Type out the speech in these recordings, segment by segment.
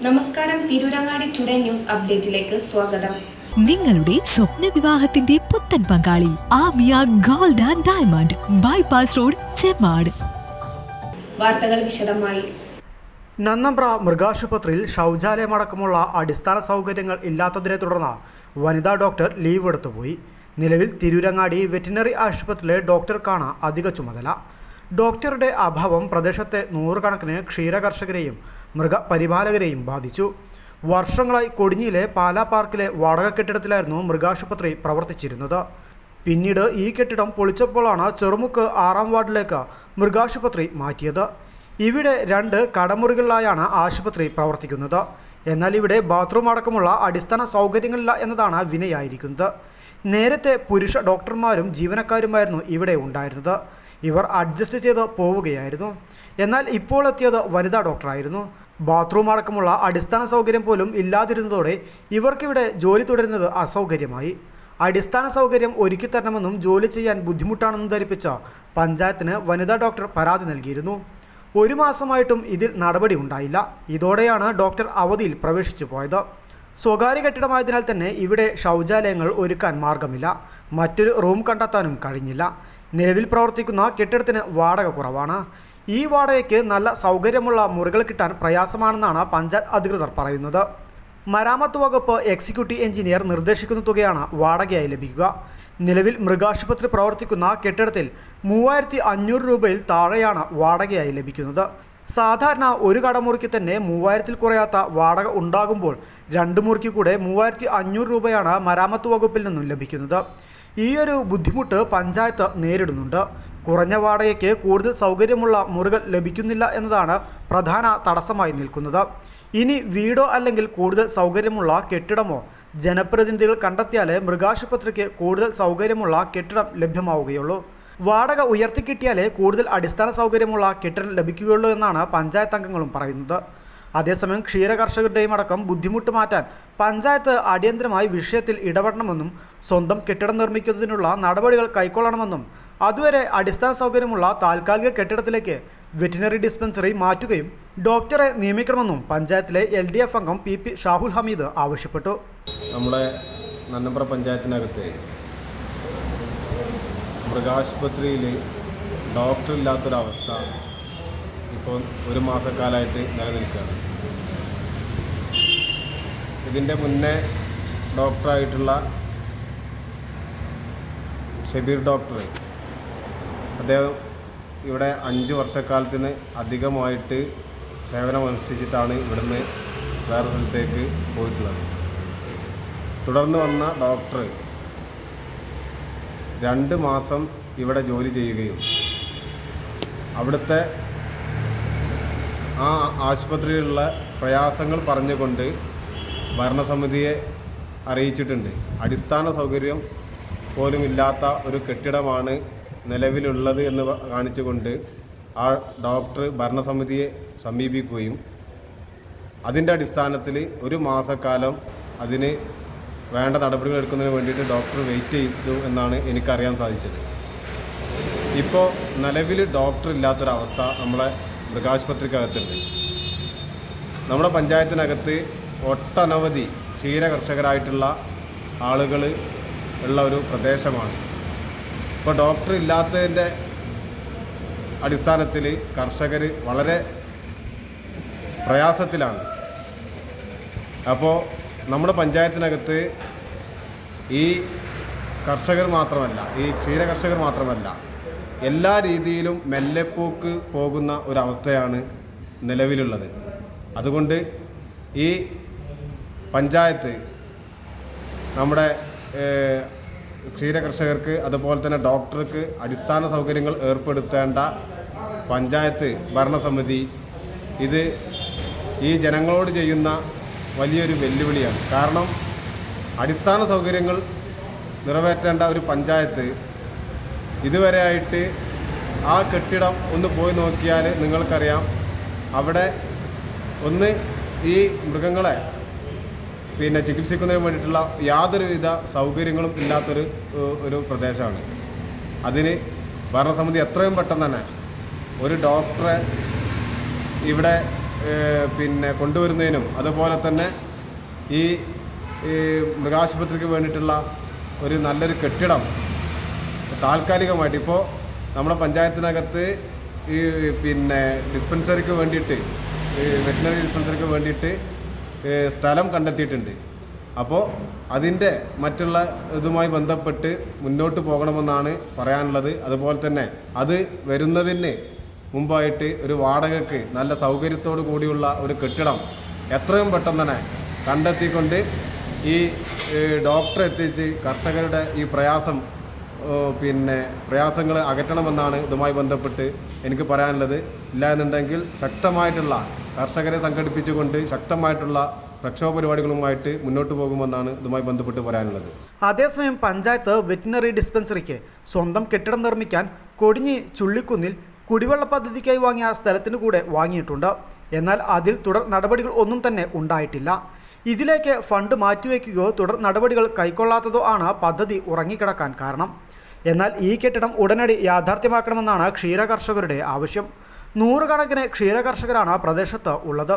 നമസ്കാരം, Tirurangadi today news അപ്ഡേറ്റിലേക്ക് സ്വാഗതം. നിങ്ങളുടെ സ്വപ്ന വിവാഹത്തിന്റെ പുത്തൻ പങ്കാളി Amiya gold and diamond bypass road, Chemmad. വാർത്തകൾ വിശദമായി. നന്നമ്പ്ര മൃഗാശുപത്രിയിൽ ശൗചാലയമടക്കമുള്ള അടിസ്ഥാന സൗകര്യങ്ങൾ ഇല്ലാത്തതിനെ തുടർന്ന് വനിതാ ഡോക്ടർ ലീവ് എടുത്തുപോയി. നിലവിൽ തിരൂരങ്ങാടി വെറ്റിനറി ആശുപത്രിയിലെ ഡോക്ടർക്കാണ് അധിക ചുമതല. ഡോക്ടറുടെ അഭാവം പ്രദേശത്തെ നൂറുകണക്കിന് ക്ഷീരകർഷകരെയും മൃഗപരിപാലകരെയും ബാധിച്ചു. വർഷങ്ങളായി കൊടിഞ്ഞിയിലെ പാലാ പാർക്കിലെ വാടക കെട്ടിടത്തിലായിരുന്നു മൃഗാശുപത്രി പ്രവർത്തിച്ചിരുന്നത്. പിന്നീട് ഈ കെട്ടിടം പൊളിച്ചപ്പോഴാണ് ചെറുമുക്ക് 6-ാം വാർഡിലേക്ക് മൃഗാശുപത്രി മാറ്റിയത്. ഇവിടെ 2 കടമുറികളിലായാണ് ആശുപത്രി പ്രവർത്തിക്കുന്നത്. എന്നാൽ ഇവിടെ ബാത്റൂം അടക്കമുള്ള അടിസ്ഥാന സൗകര്യങ്ങളില്ല എന്നതാണ് വിനയായിരിക്കുന്നത്. നേരത്തെ പുരുഷ ഡോക്ടർമാരും ജീവനക്കാരുമായിരുന്നു ഇവിടെ ഉണ്ടായിരുന്നത്. ഇവർ അഡ്ജസ്റ്റ് ചെയ്ത് പോവുകയായിരുന്നു. എന്നാൽ ഇപ്പോൾ എത്തിയത് വനിതാ ഡോക്ടറായിരുന്നു. ബാത്റൂം അടക്കമുള്ള അടിസ്ഥാന സൗകര്യം പോലും ഇല്ലാതിരുന്നതോടെ ഇവർക്കിവിടെ ജോലി തുടരുന്നത് അസൗകര്യമായി. അടിസ്ഥാന സൗകര്യം ഒരുക്കി തരണമെന്നും ജോലി ചെയ്യാൻ ബുദ്ധിമുട്ടാണെന്നും ധരിപ്പിച്ച പഞ്ചായത്തിന് വനിതാ ഡോക്ടർ പരാതി നൽകിയിരുന്നു. 1 മാസമായിട്ടും ഇതിൽ നടപടി ഉണ്ടായില്ല. ഇതോടെയാണ് ഡോക്ടർ അവധിയിൽ പ്രവേശിച്ചു പോയത്. സ്വകാര്യ കെട്ടിടമായതിനാൽ തന്നെ ഇവിടെ ശൗചാലയങ്ങൾ ഒരുക്കാൻ മാർഗമില്ല. മറ്റൊരു റൂം കണ്ടെത്താനും കഴിഞ്ഞില്ല. നിലവിൽ പ്രവർത്തിക്കുന്ന കെട്ടിടത്തിന് വാടക കുറവാണ്. ഈ വാടകയ്ക്ക് നല്ല സൗകര്യമുള്ള മുറികൾ കിട്ടാൻ പ്രയാസമാണെന്നാണ് പഞ്ചായത്ത് അധികൃതർ പറയുന്നത്. മരാമത്ത് വകുപ്പ് എക്സിക്യൂട്ടീവ് എഞ്ചിനീയർ നിർദ്ദേശിക്കുന്ന തുകയാണ് വാടകയായി ലഭിക്കുക. നിലവിൽ മൃഗാശുപത്രി പ്രവർത്തിക്കുന്ന കെട്ടിടത്തിൽ 3500 രൂപയിൽ താഴെയാണ് വാടകയായി ലഭിക്കുന്നത്. സാധാരണ ഒരു കടമുറിക്ക് തന്നെ 3000-ൽ കുറയാത്ത വാടക ഉണ്ടാകുമ്പോൾ 2 മുറിക്ക് കൂടെ 3500 രൂപയാണ് മരാമത്ത് വകുപ്പിൽ നിന്നും ലഭിക്കുന്നത്. ഈയൊരു ബുദ്ധിമുട്ട് പഞ്ചായത്ത് നേരിടുന്നുണ്ട്. കുറഞ്ഞ വാടകയ്ക്ക് കൂടുതൽ സൗകര്യമുള്ള മുറികൾ ലഭിക്കുന്നില്ല എന്നതാണ് പ്രധാന തടസ്സമായി നിൽക്കുന്നത്. ഇനി വീടോ അല്ലെങ്കിൽ കൂടുതൽ സൗകര്യമുള്ള കെട്ടിടമോ ജനപ്രതിനിധികൾ കണ്ടെത്തിയാലേ മൃഗാശുപത്രിക്ക് കൂടുതൽ സൗകര്യമുള്ള കെട്ടിടം ലഭ്യമാവുകയുള്ളൂ. വാടക ഉയർത്തിക്കിട്ടിയാലേ കൂടുതൽ അടിസ്ഥാന സൗകര്യമുള്ള കെട്ടിടം ലഭിക്കുകയുള്ളൂ എന്നാണ് പഞ്ചായത്ത് അംഗങ്ങളും പറയുന്നത്. അതേസമയം ക്ഷീരകർഷകരുടെയും അടക്കം ബുദ്ധിമുട്ട് മാറ്റാൻ പഞ്ചായത്ത് അടിയന്തരമായി വിഷയത്തിൽ ഇടപെടണമെന്നും സ്വന്തം കെട്ടിടം നിർമ്മിക്കുന്നതിനുള്ള നടപടികൾ കൈക്കൊള്ളണമെന്നും അതുവരെ അടിസ്ഥാന സൗകര്യമുള്ള താൽക്കാലിക കെട്ടിടത്തിലേക്ക് വെറ്റിനറി ഡിസ്പെൻസറി മാറ്റുകയും ഡോക്ടറെ നിയമിക്കണമെന്നും പഞ്ചായത്തിലെ LDF അംഗം PP ഷാഹുൽ ഹമീദ് ആവശ്യപ്പെട്ടു. നമ്മുടെ നന്നമ്പ്ര പഞ്ചായത്തിനകത്ത് മൃഗാശുപത്രിയിൽ ഡോക്ടറില്ലാത്തൊരവസ്ഥ ഇപ്പോൾ 1 മാസക്കാലമായിട്ട് നിലനിൽക്കുകയാണ്. ഇതിൻ്റെ മുന്നേ ഡോക്ടറായിട്ടുള്ള ഷബീർ ഡോക്ടർ, അദ്ദേഹം ഇവിടെ 5 വർഷക്കാലത്തിന് അധികമായിട്ട് സേവനമനുഷ്ഠിച്ചിട്ടാണ് ഇവിടുന്ന് വേറെ സ്ഥലത്തേക്ക് പോയിട്ടുള്ളത്. തുടർന്ന് വന്ന ഡോക്ടർ 2 മാസം ഇവിടെ ജോലി ചെയ്യുകയും അവിടുത്തെ ആ ആശുപത്രിയിലുള്ള പ്രയാസങ്ങൾ പറഞ്ഞുകൊണ്ട് ഭരണസമിതിയെ അറിയിച്ചിട്ടുണ്ട്. അടിസ്ഥാന സൗകര്യം പോലും ഇല്ലാത്ത ഒരു കെട്ടിടമാണ് നിലവിലുള്ളത് എന്ന് കാണിച്ചുകൊണ്ട് ആ ഡോക്ടർ ഭരണസമിതിയെ സമീപിക്കുകയും അതിൻ്റെ അടിസ്ഥാനത്തിൽ 1 മാസക്കാലം അതിന് വേണ്ട നടപടികൾ എടുക്കുന്നതിന് വേണ്ടിയിട്ട് ഡോക്ടർ വെയിറ്റ് ചെയ്തു എന്നാണ് എനിക്കറിയാൻ സാധിച്ചത്. ഇപ്പോൾ നിലവിൽ ഡോക്ടർ ഇല്ലാത്തൊരവസ്ഥ നമ്മളെ മൃഗാശുപത്രിക്കകത്തുണ്ട്. നമ്മുടെ പഞ്ചായത്തിനകത്ത് ഒട്ടനവധി ക്ഷീരകർഷകരായിട്ടുള്ള ആളുകൾ ഉള്ള ഒരു പ്രദേശമാണ്. ഇപ്പോൾ ഡോക്ടർ ഇല്ലാത്തതിൻ്റെ അടിസ്ഥാനത്തിൽ കർഷകർ വളരെ പ്രയാസത്തിലാണ്. അപ്പോൾ നമ്മുടെ പഞ്ചായത്തിനകത്ത് ഈ കർഷകർ മാത്രമല്ല, ഈ ക്ഷീരകർഷകർ മാത്രമല്ല, എല്ലാ രീതിയിലും മെല്ലെപ്പോക്ക് പോകുന്ന ഒരവസ്ഥയാണ് നിലവിലുള്ളത്. അതുകൊണ്ട് ഈ പഞ്ചായത്ത് നമ്മുടെ ക്ഷീരകർഷകർക്ക് അതുപോലെ തന്നെ ഡോക്ടർക്ക് അടിസ്ഥാന സൗകര്യങ്ങൾ ഏർപ്പെടുത്തേണ്ട പഞ്ചായത്ത് ഭരണസമിതി ഇത് ഈ ജനങ്ങളോട് ചെയ്യുന്ന വലിയൊരു വെല്ലുവിളിയാണ്. കാരണം അടിസ്ഥാന സൗകര്യങ്ങൾ നിറവേറ്റേണ്ട ഒരു പഞ്ചായത്ത് ഇതുവരെയായിട്ട് ആ കെട്ടിടം ഒന്ന് പോയി നോക്കിയാൽ നിങ്ങൾക്കറിയാം, അവിടെ ഒന്ന് ഈ മൃഗങ്ങളെ ചികിത്സിക്കുന്നതിന് വേണ്ടിയിട്ടുള്ള യാതൊരുവിധ സൗകര്യങ്ങളും ഇല്ലാത്തൊരു പ്രദേശമാണ്. അതിന് ഭരണസമിതി എത്രയും പെട്ടെന്ന് തന്നെ ഒരു ഡോക്ടറെ ഇവിടെ പിന്നെ കൊണ്ടുവരുന്നതിനും അതുപോലെ തന്നെ ഈ മൃഗാശുപത്രിക്ക് വേണ്ടിയിട്ടുള്ള ഒരു നല്ലൊരു കെട്ടിടം താൽക്കാലികമായിട്ട് ഇപ്പോൾ നമ്മുടെ പഞ്ചായത്തിനകത്ത് ഈ പിന്നെ ഡിസ്പെൻസറിക്ക് വേണ്ടിയിട്ട് വെറ്റിനറി ഡിസ്പെൻസറിക്ക് വേണ്ടിയിട്ട് സ്ഥലം കണ്ടെത്തിയിട്ടുണ്ട്. അപ്പോൾ അതിൻ്റെ മറ്റുള്ള ഇതുമായി ബന്ധപ്പെട്ട് മുന്നോട്ട് പോകണമെന്നാണ് പറയാനുള്ളത്. അതുപോലെ തന്നെ അത് വരുന്നതിന് മുമ്പായിട്ട് ഒരു വാടകയ്ക്ക് നല്ല സൗകര്യത്തോടു കൂടിയുള്ള ഒരു കെട്ടിടം എത്രയും പെട്ടെന്ന് തന്നെ കണ്ടെത്തിക്കൊണ്ട് ഈ ഡോക്ടറെ എത്തിച്ച് കർഷകരുടെ ഈ പ്രയാസങ്ങൾ അകറ്റണമെന്നാണ് ഇതുമായി ബന്ധപ്പെട്ട് എനിക്ക് പറയാനുള്ളത്. ഇല്ല എന്നുണ്ടെങ്കിൽ ശക്തമായിട്ടുള്ള കർഷകരെ സംഘടിപ്പിച്ചുകൊണ്ട് ശക്തമായിട്ടുള്ള പ്രക്ഷോഭ പരിപാടികളുമായിട്ട് മുന്നോട്ട് പോകുമെന്നാണ് ഇതുമായി ബന്ധപ്പെട്ട് പറയാനുള്ളത്. അതേസമയം പഞ്ചായത്ത് വെറ്റിനറി ഡിസ്പെൻസറിക്ക് സ്വന്തം കെട്ടിടം നിർമ്മിക്കാൻ കൊടിഞ്ഞി ചുള്ളിക്കുന്നിൽ കുടിവെള്ള പദ്ധതിക്കായി വാങ്ങിയ സ്ഥലത്തിന് കൂടെ വാങ്ങിയിട്ടുണ്ട്. എന്നാൽ അതിൽ തുടർ നടപടികൾ ഒന്നും തന്നെ ഉണ്ടായിട്ടില്ല. ഇതിലേക്ക് ഫണ്ട് മാറ്റിവെക്കുകയോ തുടർ നടപടികൾ കൈക്കൊള്ളാത്തതോ ആണ് പദ്ധതി ഉറങ്ങിക്കിടക്കാൻ കാരണം. എന്നാൽ ഈ കെട്ടിടം ഉടനടി യാഥാർത്ഥ്യമാക്കണമെന്നാണ് ക്ഷീരകർഷകരുടെ ആവശ്യം. നൂറുകണക്കിന് ക്ഷീരകർഷകരാണ് പ്രദേശത്ത് ഉള്ളത്.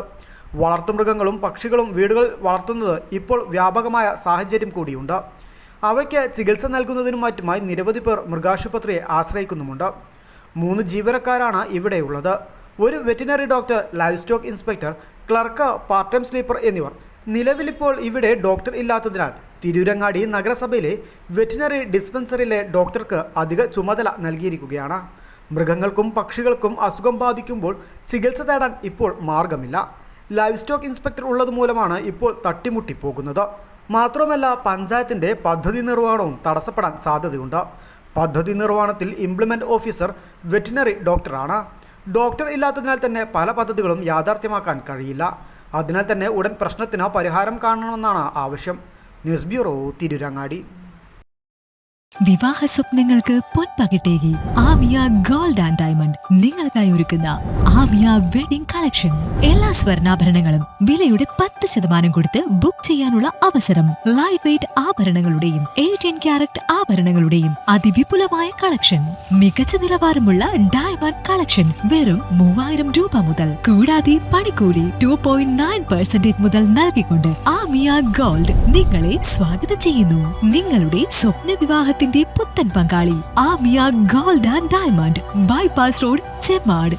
വളർത്തുമൃഗങ്ങളും പക്ഷികളും വീടുകളിൽ വളർത്തുന്നത് ഇപ്പോൾ വ്യാപകമായ സാഹചര്യം കൂടിയുണ്ട്. അവയ്ക്ക് ചികിത്സ നൽകുന്നതിനും മറ്റുമായി നിരവധി പേർ മൃഗാശുപത്രിയെ ആശ്രയിക്കുന്നുമുണ്ട്. 3 ജീവനക്കാരാണ് ഇവിടെയുള്ളത്. ഒരു veterinary doctor, live stock inspector, clerk, part time sleeper എന്നിവർ. നിലവിലിപ്പോൾ ഇവിടെ ഡോക്ടർ ഇല്ലാത്തതിനാൽ തിരൂരങ്ങാടി നഗരസഭയിലെ വെറ്റിനറി ഡിസ്പെൻസറിയിലെ ഡോക്ടർക്ക് അധിക ചുമതല നൽകിയിരിക്കുകയാണ്. മൃഗങ്ങൾക്കും പക്ഷികൾക്കും അസുഖം ബാധിക്കുമ്പോൾ ചികിത്സ തേടാൻ ഇപ്പോൾ മാർഗമില്ല. ലൈവ് സ്റ്റോക്ക് ഇൻസ്പെക്ടർ ഉള്ളതുമൂലമാണ് ഇപ്പോൾ തട്ടിമുട്ടിപ്പോകുന്നത്. മാത്രമല്ല പഞ്ചായത്തിൻ്റെ പദ്ധതി നിർവഹണവും തടസ്സപ്പെടാൻ സാധ്യതയുണ്ട്. പദ്ധതി നിർവഹണത്തിൽ ഇംപ്ലിമെൻ്റ് ഓഫീസർ വെറ്റിനറി ഡോക്ടറാണ്. ഡോക്ടർ ഇല്ലാത്തതിനാൽ തന്നെ പല പദ്ധതികളും യാഥാർത്ഥ്യമാക്കാൻ കഴിയില്ല. അതിനാൽ തന്നെ ഉടൻ പ്രശ്നത്തിന് പരിഹാരം കാണണമെന്നാണ് ആവശ്യം. News bureau, Tirurangadi. വിവാഹ സ്വപ്നങ്ങൾക്ക് പൊൻപകിട്ടേകി ആമിയ ഗോൾഡ് ആൻഡ് ഡയമണ്ട് നിങ്ങൾക്കായി ഒരുക്കുന്ന ആമിയ വെഡിംഗ് കളക്ഷൻ. എല്ലാ സ്വർണ്ണാഭരണങ്ങളും വിലയുടെ 10% കൊടുത്ത് ബുക്ക് ചെയ്യാനുള്ള അവസരം. ലൈറ്റ് വെയ്റ്റ് ആഭരണങ്ങളുടെയും 18 ക്യാരറ്റ് ആഭരണങ്ങളുടെയും അതിവിപുലമായ കളക്ഷൻ. മികച്ച നിലവാരമുള്ള ഡയമണ്ട് കളക്ഷൻ വെറും 3000 രൂപ മുതൽ. കൂടാതെ പണിക്കൂലി 2.9% മുതൽ നൽകിക്കൊണ്ട് ആമിയ ഗോൾഡ് നിങ്ങളെ സ്വാഗതം ചെയ്യുന്നു. നിങ്ങളുടെ സ്വപ്ന വിവാഹത്തിൽ പുത്തൻ പങ്കാളി Amiya gold and diamond, bypass road, Chemmad.